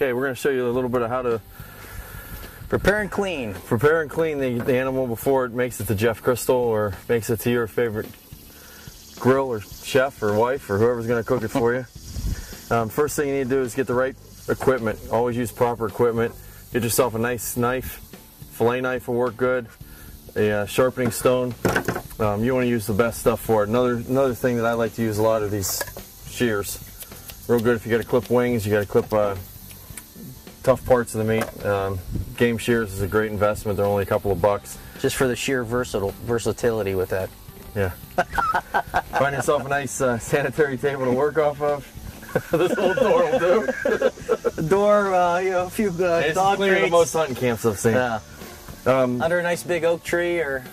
Okay, we're going to show you a little bit of how to prepare and clean the animal before it makes it to Jeff Crystal or makes it to your favorite grill or chef or wife or whoever's going to cook it for you. First thing you need to do is get the right equipment. Always use proper equipment. Get yourself a nice knife. Fillet knife will work good. A sharpening stone. You want to use the best stuff for it. Another thing that I like to use a lot of these shears. Real good if you got to clip wings, you got to clip tough parts of the meat. Game shears is a great investment. They're only a couple of bucks. Just for the sheer versatility with that. Yeah. Find yourself a nice sanitary table to work off of. This little door will do. The door, you know, a few it's dog cleaner crates. than most hunting camps I've seen. Yeah. Under a nice big oak tree or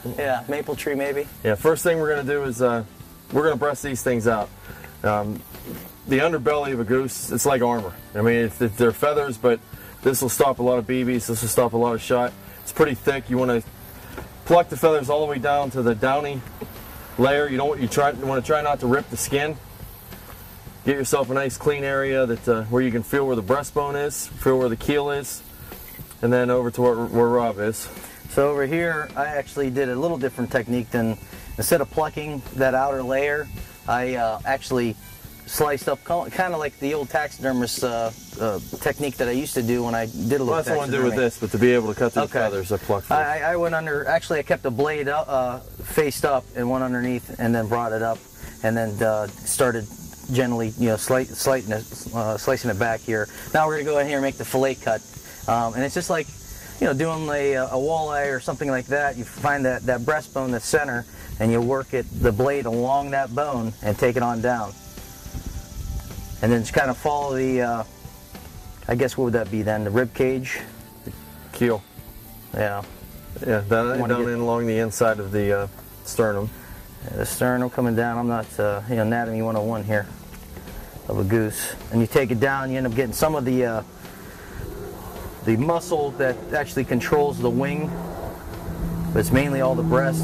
maple tree maybe. Yeah. First thing we're going to do is we're going to breast these things out. The underbelly of a goose, it's like armor. I mean, they're feathers, but this will stop a lot of BBs. This will stop a lot of shot. It's pretty thick. You want to pluck the feathers all the way down to the downy layer. You want to try not to rip the skin. Get yourself a nice clean area that where you can feel where the breastbone is, feel where the keel is, and then over to where Rob is. So over here, I actually did a little different technique than instead of plucking that outer layer, I actually sliced up, kind of like the old taxidermist technique that I used to do when I did a little Well, that's what I want to do with taxidermy. this, but to be able to cut through the feathers, I plucked first. I went under, actually I kept the blade up, faced up and went underneath and then brought it up and then started gently, you know, slicing it back here. Now we're going to go in here and make the fillet cut. And it's just like, you know, doing a walleye or something like that. You find that breastbone, the center, and you work the blade along that bone and take it on down. And then just kind of follow the, I guess what would that be then? The rib cage? Keel. Yeah. Yeah, down in along the inside of the sternum. Yeah, the sternum coming down. I'm not, you know, anatomy 101 here of a goose. And you take it down, you end up getting some of the muscle that actually controls the wing, but it's mainly all the breast.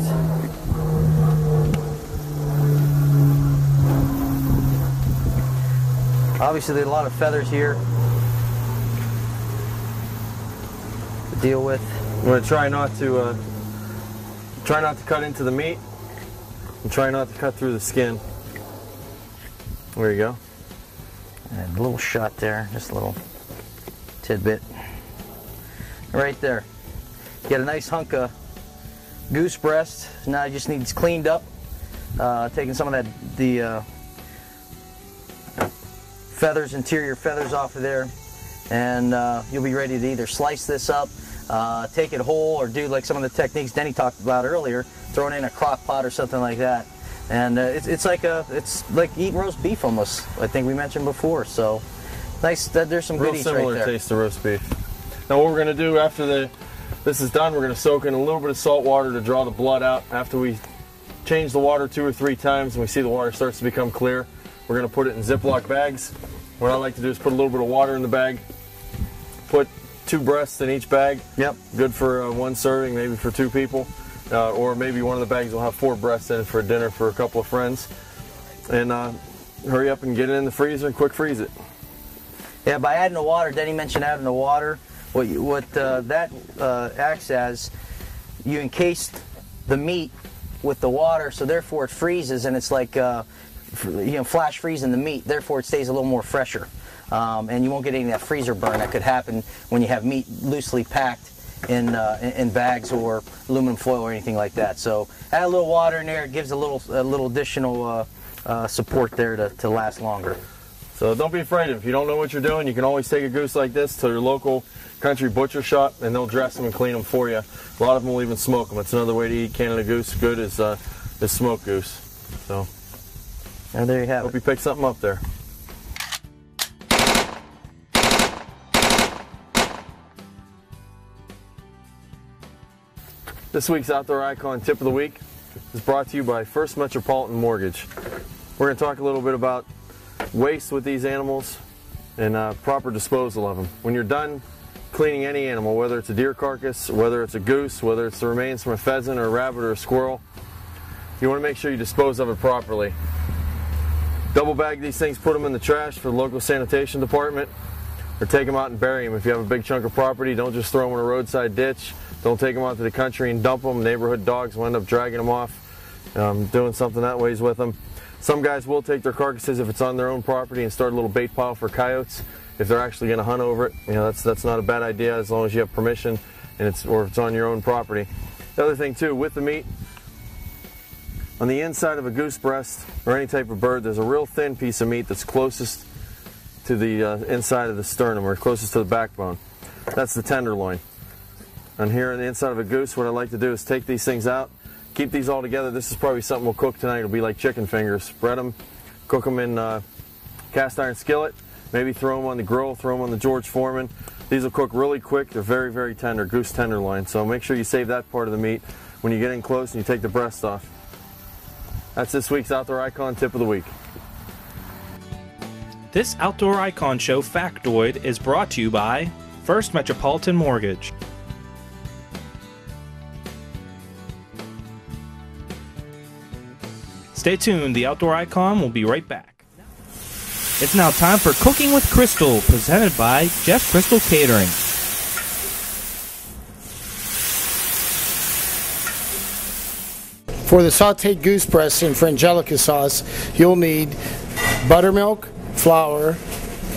Obviously, there's a lot of feathers here to deal with. You want to try not to cut into the meat, and try not to cut through the skin. There you go. And a little shot there, just a little tidbit. Right there. You got a nice hunk of goose breast. Now it just needs cleaned up. Taking some of the feathers, interior feathers off of there, and you'll be ready to either slice this up, take it whole, or do like some of the techniques Denny talked about earlier, throw it in a crock pot or something like that. And it's like eating roast beef almost. I think we mentioned before. So nice. There's some Real goodies right similar there. taste to roast beef. Now what we're going to do after this is done, we're going to soak in a little bit of salt water to draw the blood out. After we change the water 2 or 3 times and we see the water starts to become clear, we're going to put it in Ziploc bags. What I like to do is put a little bit of water in the bag, put 2 breasts in each bag. Yep. Good for 1 serving, maybe for 2 people. Or maybe one of the bags will have 4 breasts in it for dinner for a couple of friends. And hurry up and get it in the freezer and quick freeze it. Yeah, by adding the water, Denny mentioned adding the water. What that acts as, you encase the meat with the water, so therefore it freezes, and it's like flash freezing the meat. Therefore, it stays a little more fresher, and you won't get any of that freezer burn that could happen when you have meat loosely packed in bags or aluminum foil or anything like that. So add a little water in there. It gives a little additional support there to last longer. So don't be afraid. If you don't know what you're doing, you can always take a goose like this to your local country butcher shop, and they'll dress them and clean them for you. A lot of them will even smoke them. It's another way to eat Canada goose. Good is smoked goose. So and there you have it. Hope you pick something up there. This week's Outdoor Icon Tip of the Week is brought to you by First Metropolitan Mortgage. We're going to talk a little bit about waste with these animals and proper disposal of them. When you're done cleaning any animal, whether it's a deer carcass, whether it's a goose, whether it's the remains from a pheasant or a rabbit or a squirrel, you want to make sure you dispose of it properly. Double bag these things, put them in the trash for the local sanitation department, or take them out and bury them. If you have a big chunk of property, don't just throw them in a roadside ditch. Don't take them out to the country and dump them. Neighborhood dogs will end up dragging them off, doing something that ways with them. Some guys will take their carcasses if it's on their own property and start a little bait pile for coyotes if they're actually going to hunt over it. You know, that's not a bad idea as long as you have permission and or if it's on your own property. The other thing too, with the meat, on the inside of a goose breast or any type of bird, there's a real thin piece of meat that's closest to the inside of the sternum or closest to the backbone. That's the tenderloin. And here on the inside of a goose, what I like to do is take these things out, keep these all together. This is probably something we'll cook tonight. It'll be like chicken fingers. Spread them, cook them in cast iron skillet, maybe throw them on the grill, throw them on the George Foreman. These will cook really quick. They're very, very tender, goose tenderloin. So make sure you save that part of the meat when you get in close and you take the breast off. That's this week's Outdoor Icon Tip of the Week. This Outdoor Icon Show factoid is brought to you by First Metropolitan Mortgage. Stay tuned, the Outdoor Icon will be right back. It's now time for Cooking with Crystal, presented by Jeff Crystal Catering. For the sauteed goose breast and frangelica sauce, you'll need buttermilk, flour,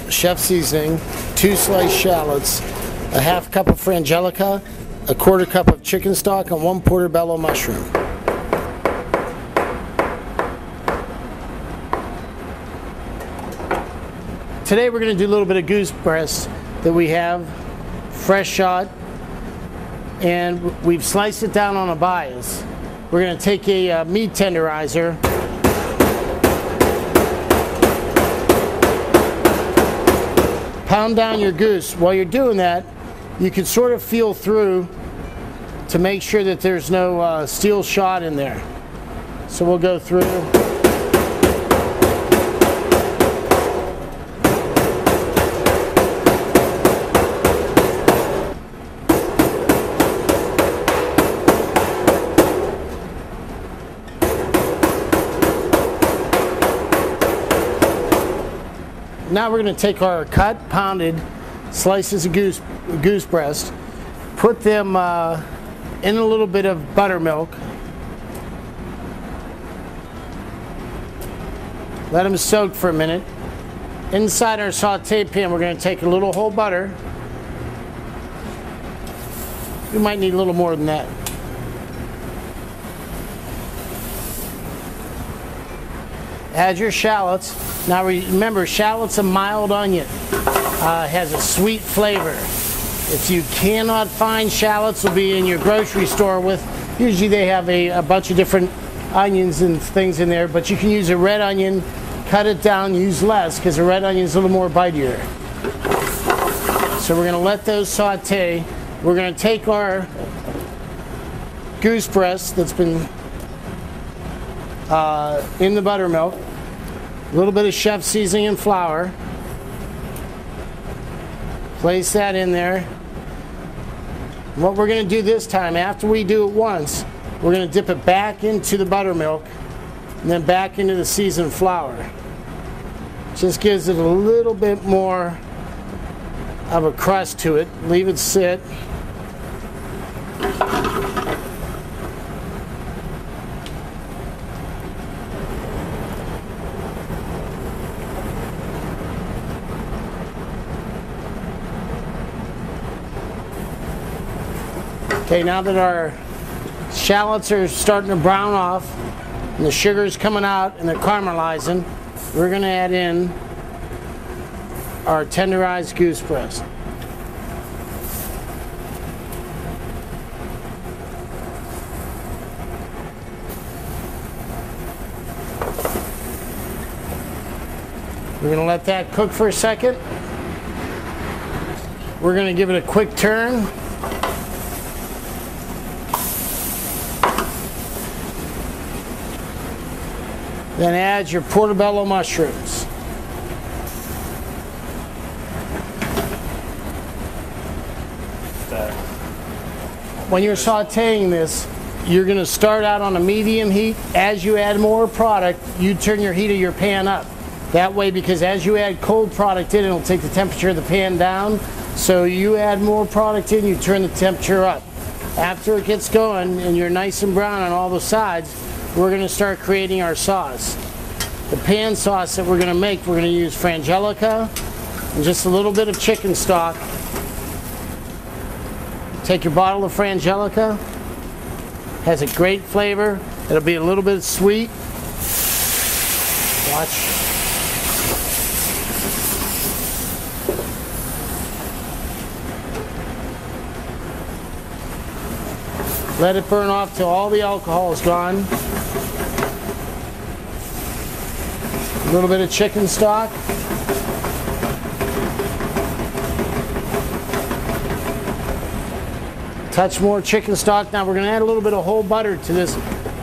chef seasoning, 2 sliced shallots, a half cup of frangelica, a 1/4 cup of chicken stock, and 1 portobello mushroom. Today we're going to do a little bit of goose breast that we have fresh shot, and we've sliced it down on a bias. We're going to take a meat tenderizer, pound down your goose. While you're doing that, you can sort of feel through to make sure that there's no steel shot in there. So we'll go through. Now we're going to take our cut, pounded slices of goose breast, put them in a little bit of buttermilk, let them soak for a minute. Inside our saute pan, we're going to take a little whole butter. You might need a little more than that. Add your shallots. Now remember, shallots a mild onion. Has a sweet flavor. If you cannot find shallots, will be in your grocery store with, usually they have a bunch of different onions and things in there, but you can use a red onion, cut it down, use less, because a red onion is a little more bitier. So we're going to let those saute. We're going to take our goose breast that's been in the buttermilk, a little bit of chef seasoning and flour. Place that in there. What we're going to do this time, after we do it once, we're going to dip it back into the buttermilk and then back into the seasoned flour. Just gives it a little bit more of a crust to it. Leave it sit. Okay, now that our shallots are starting to brown off and the sugar's coming out and they're caramelizing, we're going to add in our tenderized goose breast. We're going to let that cook for a second. We're going to give it a quick turn. Then add your portobello mushrooms. When you're sauteing this, you're going to start out on a medium heat. As you add more product, you turn your heat of your pan up. That way, because as you add cold product in, it'll take the temperature of the pan down. So you add more product in, you turn the temperature up. After it gets going and you're nice and brown on all the sides, we're going to start creating our sauce. The pan sauce that we're going to make, we're going to use frangelica and just a little bit of chicken stock. Take your bottle of frangelica, has a great flavor. It'll be a little bit sweet. Watch. Let it burn off till all the alcohol is gone. A little bit of chicken stock. Touch more chicken stock. Now we're going to add a little bit of whole butter to this.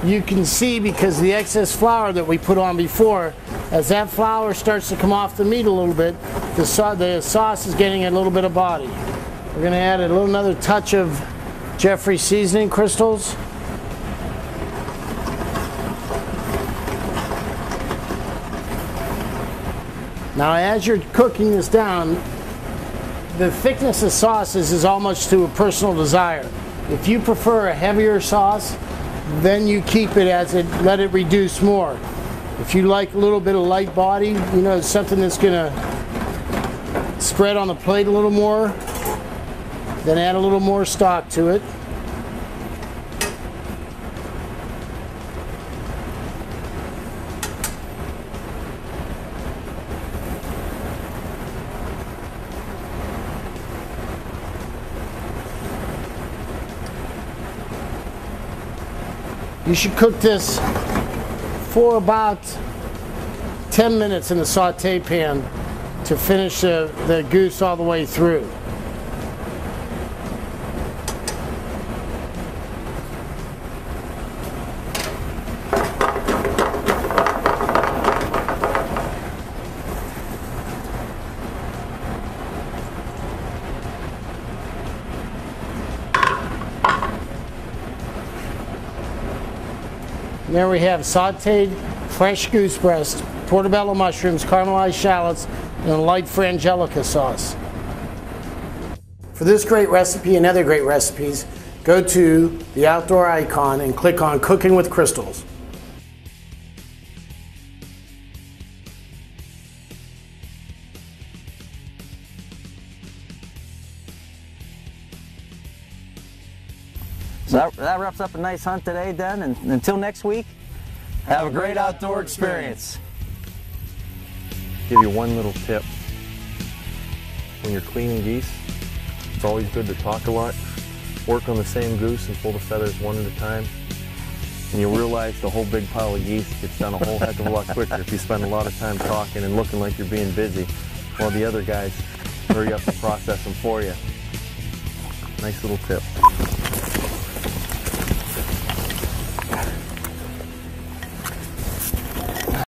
You can see, because the excess flour that we put on before, as that flour starts to come off the meat a little bit, the sauce is getting a little bit of body. We're going to add another touch of Jeffrey seasoning crystals. Now as you're cooking this down, the thickness of sauces is almost to a personal desire. If you prefer a heavier sauce, then you keep it as it, let it reduce more. If you like a little bit of light body, you know, something that's gonna spread on the plate a little more, then add a little more stock to it. You should cook this for about 10 minutes in the saute pan to finish the goose all the way through. There we have sauteed fresh goose breast, portobello mushrooms, caramelized shallots, and a light frangelica sauce. For this great recipe and other great recipes, go to the outdoor icon and click on Cooking with Crystals. So that wraps up a nice hunt today, Den, and until next week, have a great outdoor experience. Give you one little tip. When you're cleaning geese, it's always good to talk a lot. Work on the same goose and pull the feathers one at a time. And you'll realize the whole big pile of geese gets done a whole heck of a lot quicker if you spend a lot of time talking and looking like you're being busy, while the other guys hurry up and process them for you. Nice little tip.